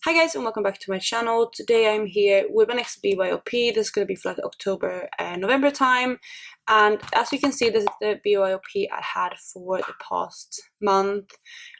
Hi guys, and welcome back to my channel. Today I'm here with my next BYOP. This is going to be for like October and November time. And as you can see, this is the BYOP I had for the past month.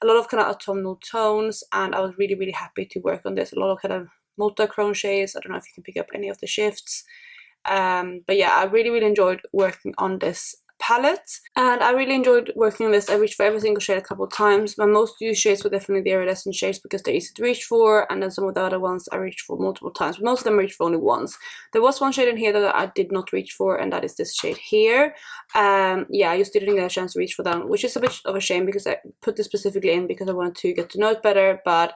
A lot of kind of autumnal tones, and I was really happy to work on this. A lot of kind of multi-chrome shades. I don't know if you can pick up any of the shifts. But yeah, I really enjoyed working on this palette, and I really enjoyed working on this. I reached for every single shade a couple of times. My most used shades were definitely the iridescent shades because they're easy to reach for, and then some of the other ones I reached for multiple times, but most of them I reached for only once. There was one shade in here that I did not reach for, and that is this shade here. Yeah, I just didn't get a chance to reach for them, which is a bit of a shame because I put this specifically in because I wanted to get to know it better. But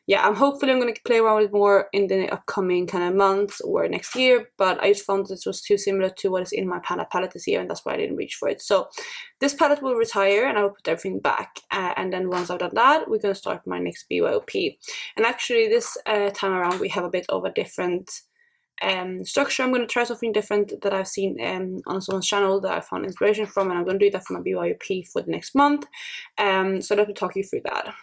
yeah, I'm going to play around with it more in the upcoming kind of months or next year, but I just found this was too similar to what is in my palette this year, and that's why I didn't reach for it. So this palette will retire and I will put everything back, and then once I've done that, we're going to start my next BYOP. And actually this time around we have a bit of a different structure. I'm going to try something different that I've seen on someone's channel that I found inspiration from, and I'm going to do that for my BYOP for the next month. So let me talk you through that.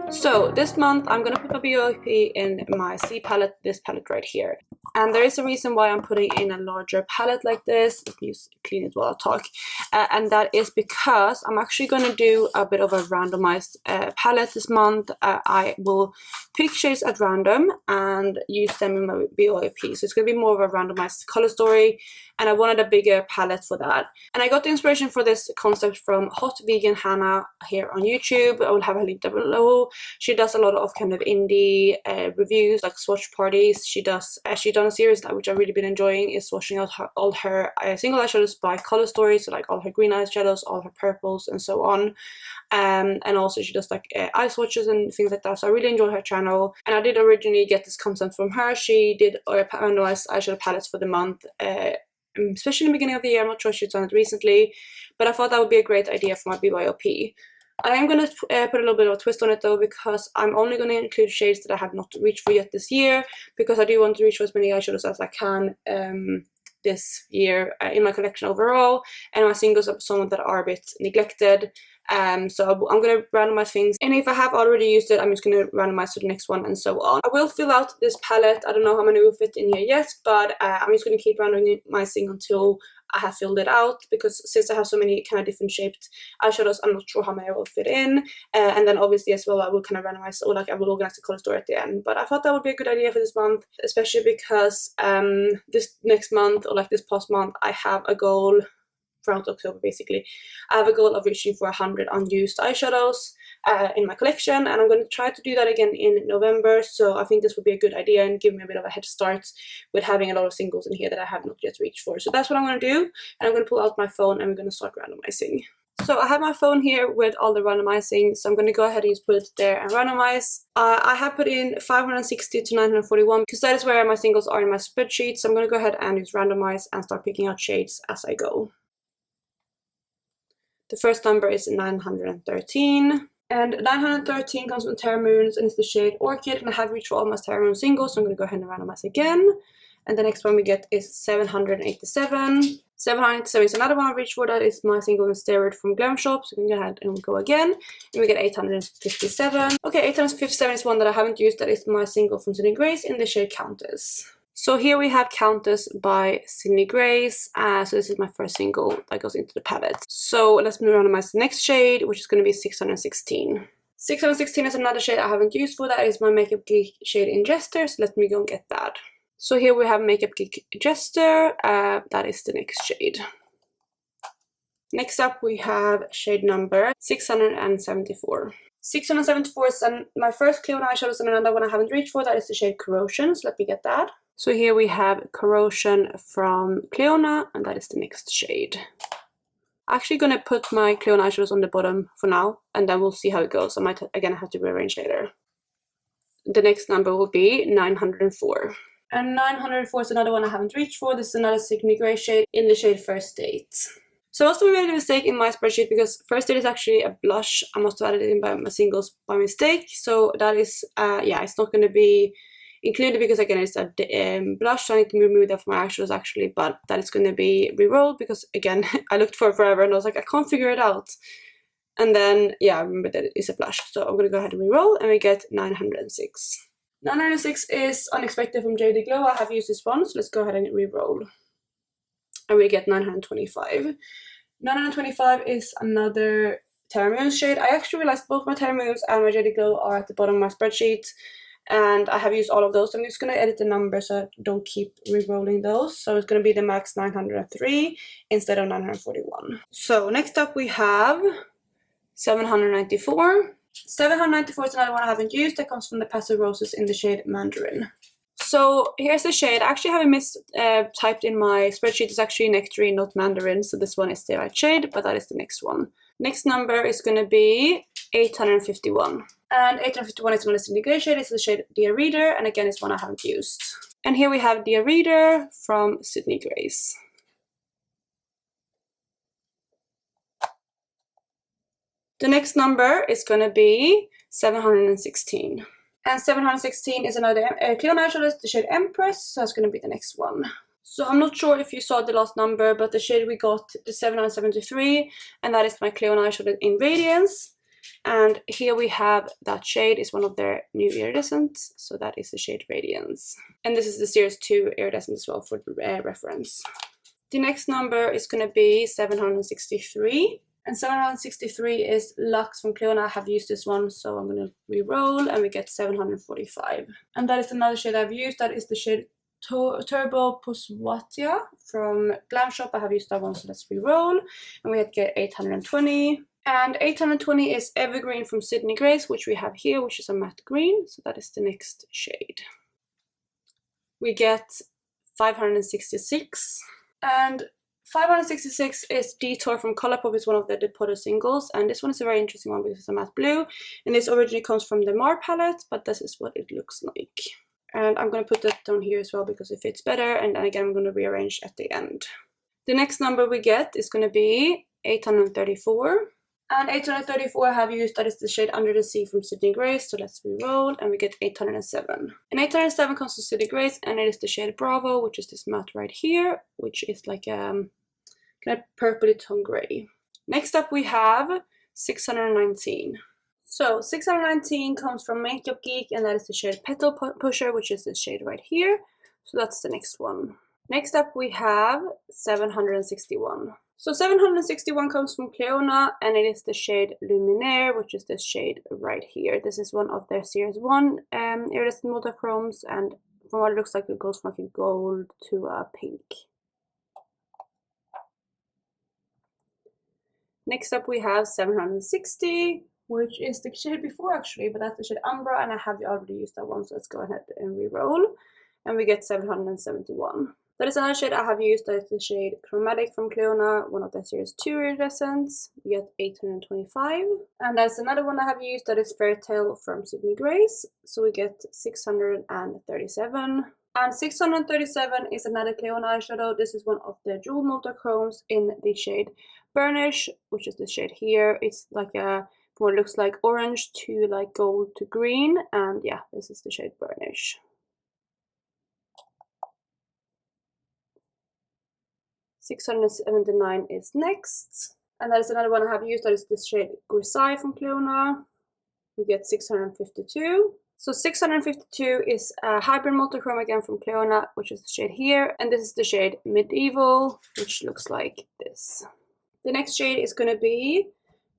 So this month I'm going to put my BYOP in my C palette, this palette right here. And there is a reason why I'm putting in a larger palette like this. Let me just clean it while I talk. And that is because I'm actually going to do a bit of a randomized palette this month. I will pick shades at random and use them in my BYOP. So it's going to be more of a randomized color story, and I wanted a bigger palette for that. And I got the inspiration for this concept from Hot Vegan Hannah here on YouTube. I will have a link down below. She does a lot of kind of indie reviews, like swatch parties. She done a series that which I've really been enjoying, is swatching out all her single eyeshadows by color story, so like all her green eyeshadows, all her purples, and so on. And also she does like eye swatches and things like that. So I really enjoy her channel, and I did originally get this concept from her. She did randomized eyeshadow palettes for the month. Especially in the beginning of the year. I'm not sure she's done it recently, but I thought that would be a great idea for my BYOP. I am going to put a little bit of a twist on it though, because I'm only going to include shades that I have not reached for yet this year, because I do want to reach for as many eyeshadows as I can this year in my collection overall, and my singles are some that are a bit neglected. So I'm going to randomize things, and if I have already used it, I'm just going to randomize to the next one, and so on. I will fill out this palette. I don't know how many will fit in here yet, but I'm just going to keep randomizing until I have filled it out, because since I have so many kind of different shaped eyeshadows, I'm not sure how many I will fit in. And then obviously as well, I will kind of randomize, or like I will organize the color story at the end. But I thought that would be a good idea for this month, especially because this next month, or like this past month, I have a goal throughout October basically. I have a goal of reaching for 100 unused eyeshadows in my collection, and I'm going to try to do that again in November. So I think this would be a good idea and give me a bit of a head start with having a lot of singles in here that I have not yet reached for. So that's what I'm going to do, and I'm going to pull out my phone and we're going to start randomizing. So I have my phone here with all the randomizing, so I'm going to go ahead and just put it there and randomize. I have put in 560 to 941 because that is where my singles are in my spreadsheet. So I'm going to go ahead and just randomize and start picking out shades as I go. The first number is 913. And 913 comes from Terra Moons and it's the shade Orchid, and I have reached for all my Terra Moon singles, so I'm going to go ahead and randomize again. And the next one we get is 787. 787 is another one I've reached for. That is my single in Steroid from Glam Shop, so we can go ahead and go again. And we get 857. Okay, 857 is one that I haven't used. That is my single from Sydney Grace in the shade Countess. So here we have Countess by Sydney Grace. So this is my first single that goes into the palette. So let's move on to my next shade, which is going to be 616. 616 is another shade I haven't used for. That is my Makeup Geek shade in Jester. So let me go and get that. So here we have Makeup Geek Jester. That is the next shade. Next up we have shade number 674. 674 is my first clear eyeshadows, and another one I haven't reached for. That is the shade Corrosion. So let me get that. So here we have Corrosion from Cleona, and that is the next shade. I'm actually going to put my Cleona eyeshadows on the bottom for now, and then we'll see how it goes. I might, again, have to rearrange later. The next number will be 904. And 904 is another one I haven't reached for. This is another Sydney Grey shade in the shade First Date. So I also made a mistake in my spreadsheet, because First Date is actually a blush. I must have added it in by my singles by mistake. So that is, yeah, it's not going to be included because again it's a blush, so I need to remove that from my eyeshadows actually, but that is going to be re-rolled because again I looked for it forever and I was like, I can't figure it out. And then, yeah, remember that it is a blush. So I'm going to go ahead and re-roll, and we get 906. 906 is Unexpected from JD Glow. I have used this one, so let's go ahead and re-roll. And we get 925. 925 is another Terra Moon shade. I actually realized both my Terra Moons and my JD Glow are at the bottom of my spreadsheet, and I have used all of those. I'm just going to edit the number so I don't keep re-rolling those. So it's going to be the max 903 instead of 941. So next up we have 794. 794 is another one I haven't used. That comes from the Pastel Roses in the shade Mandarin. So here's the shade. I actually have it typed in my spreadsheet. It's actually Nectarine, not Mandarin. So this one is the right shade, but that is the next one. Next number is going to be 851. And 851 is another Sydney Grey shade. It's the shade Dear Reader. And again, it's one I haven't used. And here we have Dear Reader from Sydney Grays. The next number is going to be 716. And 716 is another clear eyeshadow, the shade Empress, so that's going to be the next one. So I'm not sure if you saw the last number, but the shade we got, the 773, and that is my clear eyeshadow in Radiance. And here we have that shade, is one of their new iridescents, so that is the shade Radiance. And this is the Series 2 iridescent as well for reference. The next number is going to be 763. And 763 is Luxe from Cleona. I have used this one, so I'm going to re-roll, and we get 745. And that is another shade I've used. That is the shade Turbo Puswatia from Glam Shop. I have used that one, so let's re-roll. And we get 820. And 820 is Evergreen from Sydney Grace, which we have here, which is a matte green. So that is the next shade. We get 566. And 566 is Detour from Colourpop. It's one of the Depoto singles, and this one is a very interesting one because it's a matte blue, and this originally comes from the Mar palette, but this is what it looks like. And I'm going to put that down here as well because it fits better, and then again I'm going to rearrange at the end. The next number we get is going to be 834. And 834 I have used, that is the shade Under the Sea from Sydney Grace, so let's re-roll, and we get 807. And 807 comes from Sydney Grace, and it is the shade Bravo, which is this matte right here, which is like kind of purpley tone grey. Next up we have 619. So 619 comes from Makeup Geek, and that is the shade Petal Pusher, which is the shade right here, so that's the next one. Next up we have 761. So 761 comes from Cleona, and it is the shade Luminaire, which is this shade right here. This is one of their Series 1 iridescent multichromes, and from what it looks like, it goes from like a gold to a pink. Next up we have 760, which is the shade before actually, but that's the shade Umbra, and I have already used that one, so let's go ahead and re-roll, and we get 771. That is another shade I have used, that is the shade Chromatic from Cleona, one of the Series 2 iridescents. We get 825. And that's another one I have used, that is Fairytale from Sydney Grace, so we get 637. And 637 is another Cleona eyeshadow. This is one of the jewel multichromes in the shade Burnish, which is the shade here. It's like a, what looks like orange to like gold to green, and yeah, this is the shade Burnish. 679 is next, and that is another one I have used, that is this shade Grisaille from Cleona. We get 652. So 652 is a hybrid multichrome again from Cleona, which is the shade here, and this is the shade Medieval, which looks like this. The next shade is going to be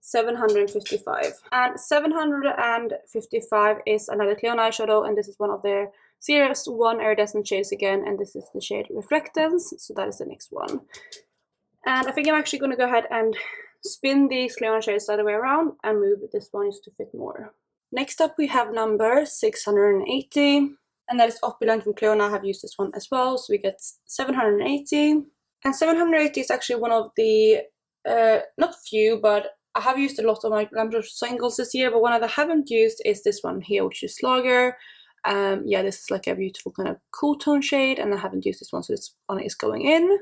755, and 755 is another Cleona eyeshadow, and this is one of their Series 1 iridescent shades again, and this is the shade Reflectance, so that is the next one. And I think I'm actually going to go ahead and spin these Cleona shades the other way around and move this one to fit more. Next up we have number 680, and that is Opulent from Cleona. I have used this one as well, so we get 780. And 780 is actually one of the, not few, but I have used a lot of my Glam Shop singles this year, but one that I haven't used is this one here, which is Lager. Yeah, this is like a beautiful kind of cool tone shade, and I haven't used this one, so this one is going in.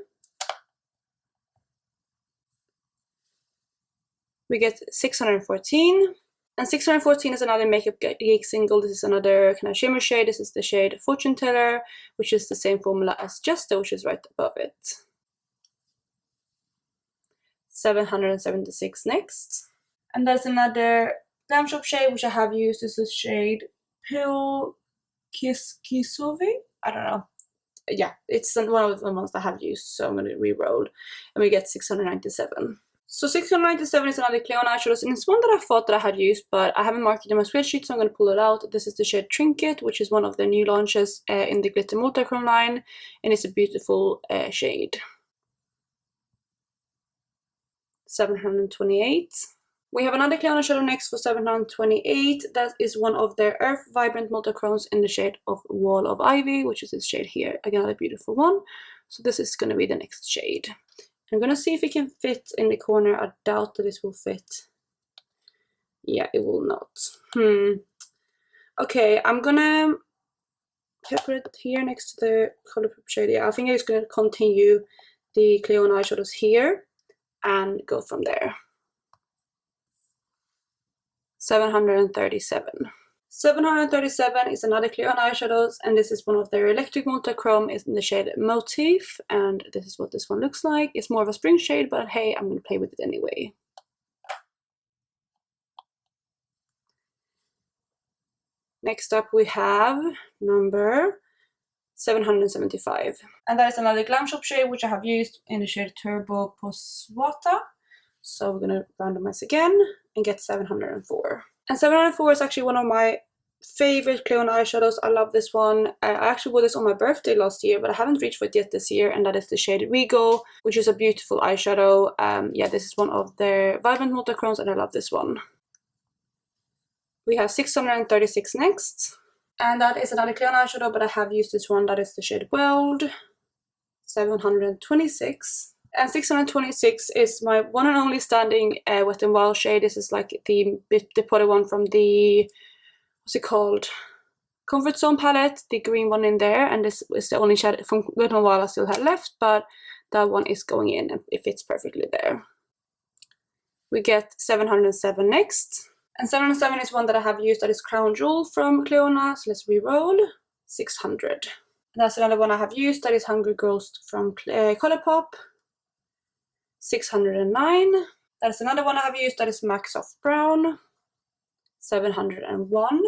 We get 614, and 614 is another Makeup Geek single. This is another kind of shimmer shade. This is the shade Fortune Teller, which is the same formula as Jester, which is right above it. 776 next. And there's another Glam Shop shade which I have used. This is shade Pill Kisovi. I don't know. Yeah, it's one of the ones I have used, so I'm going to re-roll, and we get 697. So 697 is another Cleon eyeshadows, and it's one that I thought that I had used, but I haven't marked it in my spreadsheet, so I'm going to pull it out. This is the shade Trinket, which is one of the new launches in the Glitter Multichrome line, and it's a beautiful shade. 728. We have another Cleon eyeshadow next for 728. That is one of their Earth Vibrant Multichromes in the shade of Wall of Ivy, which is this shade here. Again, another beautiful one. So this is going to be the next shade. I'm going to see if it can fit in the corner. I doubt that this will fit. Yeah, it will not. Okay, I'm going to put it here next to the Colourpop shade. Yeah, I think I'm just going to continue the Cleon eyeshadows here and go from there. 737. 737 is another Cleon eyeshadows, and this is one of their Electric Multichrome. It's in the shade Motif, and this is what this one looks like. It's more of a spring shade, but hey, I'm going to play with it anyway. Next up we have number 775, and that is another Glam Shop shade which I have used in the shade Turbo Poswata. So we're going to randomize again and get 704. And 704 is actually one of my favorite Cleon eyeshadows. I love this one. I actually wore this on my birthday last year, but I haven't reached for it yet this year, and that is the shade Regal, which is a beautiful eyeshadow. Yeah, this is one of their Vibrant Multichromes, and I love this one. We have 636 next, and that is another Cleon eyeshadow, but I have used this one. That is the shade Weld, 726. And 626 is my one and only standing Wet n Wild shade. This is like the potted one from the, what's it called? Comfort Zone palette, the green one in there. And this is the only shade from Wet n Wild I still had left, but that one is going in and it fits perfectly there. We get 707 next. And 707 is one that I have used, that is Crown Jewel from Cleona. So let's re-roll. 600. That's another one I have used, that is Hungry Ghost from Colourpop. 609. That is another one I have used, that is MAC Soft Brown. 701.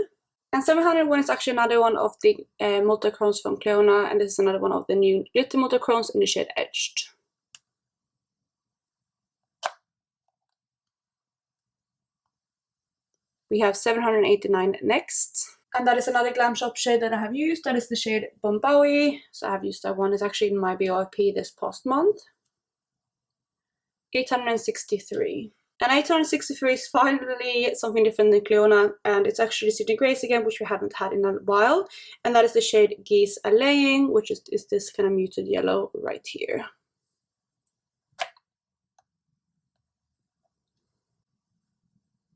And 701 is actually another one of the multichromes from Cleona, and this is another one of the new glitter multichromes in the shade Edged. We have 789 next, and that is another Glam Shop shade that I have used. That is the shade Bombawi. So I have used that one. It's actually in my BYOP this past month. 863. And 863 is finally something different than Cleona, and it's actually Sydney Grace again, which we haven't had in a while. And that is the shade Geese Allaying, which is this kind of muted yellow right here.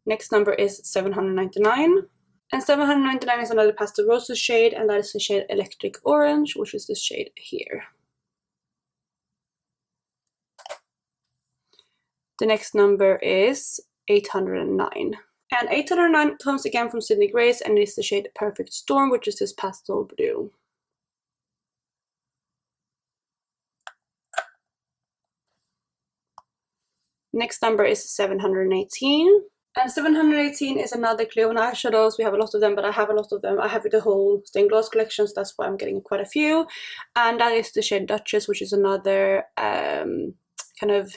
Next number is 799. And 799 is another Pastel Roses shade, and that is the shade Electric Orange, which is this shade here. The next number is 809. And 809 comes again from Sydney Grace, and it is the shade Perfect Storm, which is this pastel blue. Next number is 718. And 718 is another Cleona eyeshadows. We have a lot of them, but I have a lot of them. I have the whole stained glass collection, so that's why I'm getting quite a few. And that is the shade Duchess, which is another kind of,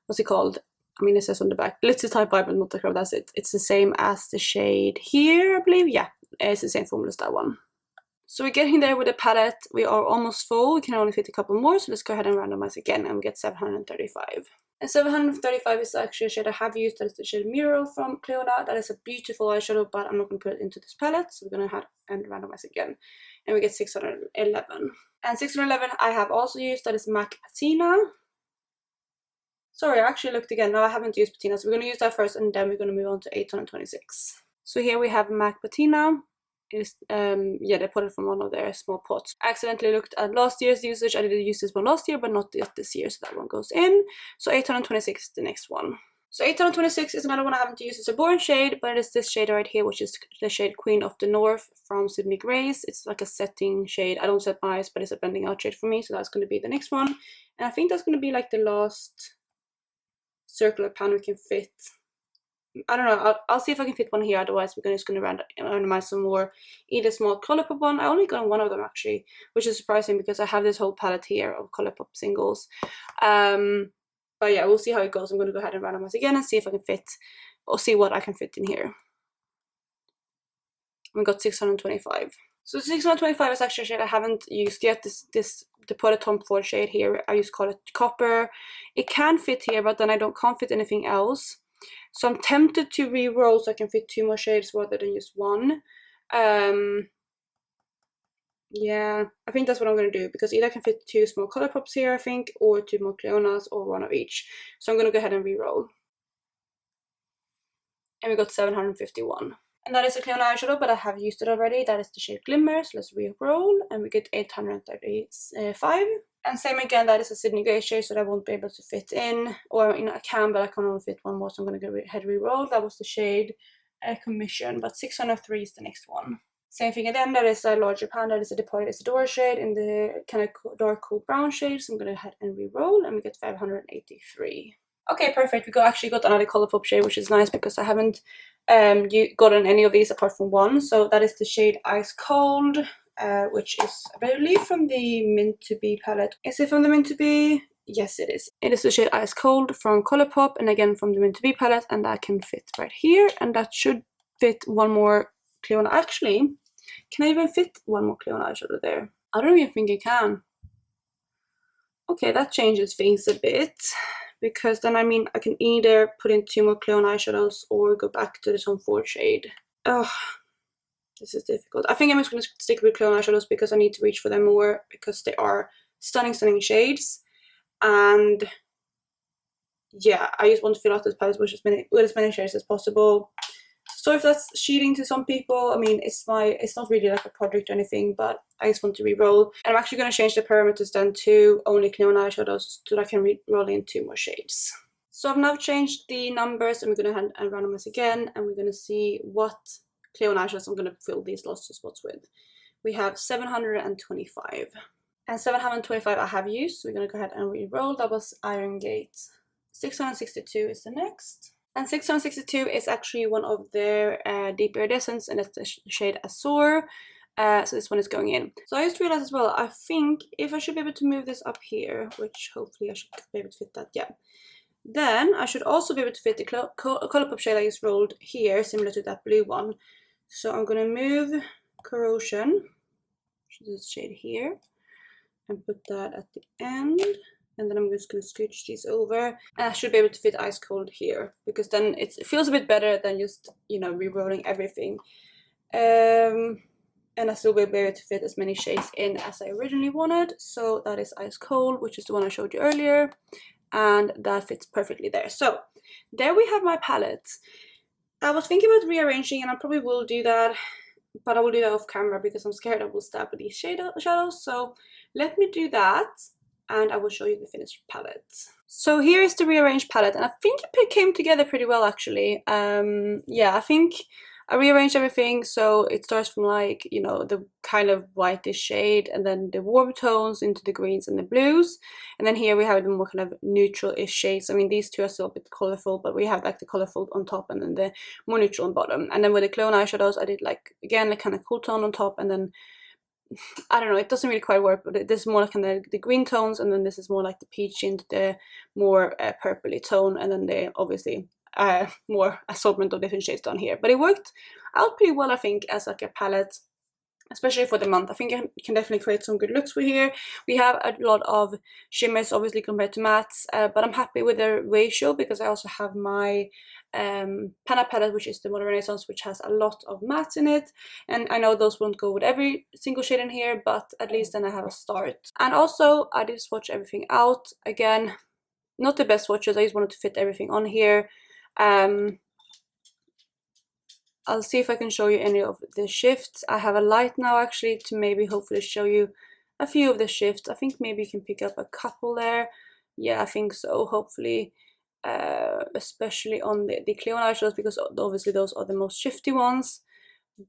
what's it called? I mean, it says on the back, Glitzy Type Vibrant Multichrome, that's it. It's the same as the shade here, I believe. Yeah, it's the same formula as that one. So we're getting there with the palette. We are almost full. We can only fit a couple more, so let's go ahead and randomize again, and we get 735. And 735 is actually a shade I have used. That is the shade Mural from Cleona. That is a beautiful eyeshadow, but I'm not going to put it into this palette, so we're going to have and randomize again. And we get 611. And 611 I have also used. That is MAC Patina. Sorry, I actually looked again. No, I haven't used Patina, so we're going to use that first, and then we're going to move on to 826. So here we have MAC Patina. Is yeah, they put it from one of their small pots. I accidentally looked at last year's usage. I did use this one last year, but not yet this year, so that one goes in. So 826 is the next one. So 826 is another one I haven't used. It's a boring shade, but it is this shade right here, which is the shade Queen of the North from Sydney Grace. It's like a setting shade. I don't set my eyes, but it's a blending out shade for me, so that's going to be the next one. And I think that's going to be like the last circular pan we can fit I don't know, I'll see if I can fit one here, otherwise we're just going to randomize some more, either small Colourpop one. I only got one of them actually, which is surprising because I have this whole palette here of Colourpop singles. But yeah, we'll see how it goes. I'm going to go ahead and randomize again and see if I can fit, or see what I can fit in here. We got 625. So 625 is actually a shade I haven't used yet. The Poet Tom Ford shade here, I use call it Copper. It can fit here, but then I can't fit anything else. So I'm tempted to re-roll so I can fit 2 more shades rather than just one. Yeah, I think that's what I'm going to do, because either I can fit 2 small Colourpops here, I think, or 2 more Cleonas, or 1 of each. So I'm going to go ahead and re-roll. And we got 751. And that is a Cleon eyeshadow, but I have used it already. That is the shade Glimmer. So let's re-roll, and we get 835. And same again, that is a Sydney Grey shade, so that I won't be able to fit in. Or, you know, I can, but I can only fit one more, so I'm going to go ahead and re-roll. That was the shade Commission, but 603 is the next one. Same thing again, that is a larger pan, that is a Departed Isadora shade in the kind of dark cool brown shade. So I'm going to go ahead and re-roll, and we get 583. Okay, perfect. We actually got another Colourpop shade, which is nice because I haven't gotten any of these apart from one. So that is the shade Ice Cold, which is, I believe, from the Mint to Be palette. Is it from the Mint to Be? Yes, it is. It is the shade Ice Cold from Colourpop, and again from the Mint to Be palette, and that can fit right here, and that should fit one more Cleon. Actually, can I even fit one more Cleon eyeshadow there? I don't even think I can. Okay, that changes things a bit, because then, I mean, I can either put in 2 more Cleon eyeshadows or go back to the Tom Ford shade. Oh, this is difficult. I think I'm just going to stick with Cleon eyeshadows because I need to reach for them more, because they are stunning, stunning shades. And yeah, I just want to fill out this palette with as many shades as possible. So if that's cheating to some people, I mean, it's not really like a project or anything, but I just want to re-roll. And I'm actually going to change the parameters then to only Cleon eyeshadows so that I can re-roll in 2 more shades. So I've now changed the numbers, and we're going to randomize again, and we're going to see what Cleon eyeshadows I'm going to fill these last 2 spots with. We have 725. And 725 I have used, so we're going to go ahead and re-roll. That was Iron Gate. 662 is the next. And 662 is actually one of their deep iridescents, and it's the shade Azure. So this one is going in. So I just realized as well, I think if I should be able to move this up here, which hopefully I should be able to fit that, yeah. Then I should also be able to fit the Colourpop shade I just rolled here, similar to that blue one. So I'm going to move Corrosion, which is this shade here, and put that at the end. And then I'm just going to scooch these over, and I should be able to fit Ice Cold here, because then it feels a bit better than just, you know, re-rolling everything. And I still will be able to fit as many shades in as I originally wanted. So that is Ice Cold, which is the one I showed you earlier, and that fits perfectly there. So there we have my palette. I was thinking about rearranging, and I probably will do that, but I will do that off camera because I'm scared I will stab with these shadows. So let me do that, and I will show you the finished palette. So here is the rearranged palette, and I think it came together pretty well actually. Yeah, I think I rearranged everything, so it starts from, like, you know, the kind of whitish shade, and then the warm tones into the greens and the blues, and then here we have the more kind of neutral-ish shades. I mean, these two are still a bit colorful, but we have like the colorful on top and then the more neutral on bottom. And then with the Cleon eyeshadows, I did like, again, like kind of cool tone on top, and then I don't know, it doesn't really quite work, but this is more like kind of the green tones, and then this is more like the peach into the more purpley tone, and then the obviously more assortment of different shades down here. But it worked out pretty well, I think, as like a palette, especially for the month. I think I can definitely create some good looks with here. We have a lot of shimmers, obviously, compared to mattes, but I'm happy with the ratio because I also have my Panna palette, which is the Modern Renaissance, which has a lot of mattes in it, and I know those won't go with every single shade in here, but at least then I have a start. And also, I did swatch everything out. Again, not the best swatches, I just wanted to fit everything on here. I'll see if I can show you any of the shifts. I have a light now actually to maybe hopefully show you a few of the shifts. I think maybe you can pick up a couple there. Yeah, I think so, hopefully. Especially on the Cleon eyeshadows, because obviously those are the most shifty ones.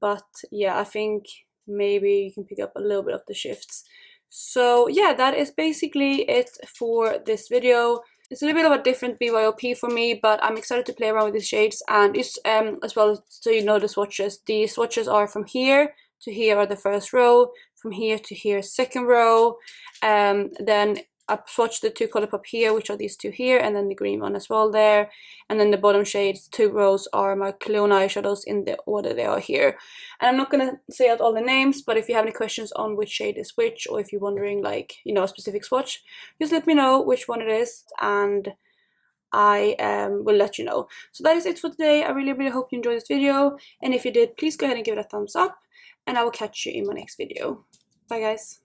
But yeah, I think maybe you can pick up a little bit of the shifts. So yeah, that is basically it for this video. It's a little bit of a different BYOP for me, but I'm excited to play around with these shades. And it's as well, so you know the swatches. The swatches are from here to here are the first row, from here to here second row. Then I swatched the two ColourPop here, which are these two here, and then the green one as well there. And then the bottom shades, 2 rows, are my Cologne eyeshadows in the order they are here. And I'm not gonna say out all the names, but if you have any questions on which shade is which, or if you're wondering, like, you know, a specific swatch, just let me know which one it is, and I will let you know. So that is it for today. I really hope you enjoyed this video, and if you did, please go ahead and give it a thumbs up, and I will catch you in my next video. Bye guys.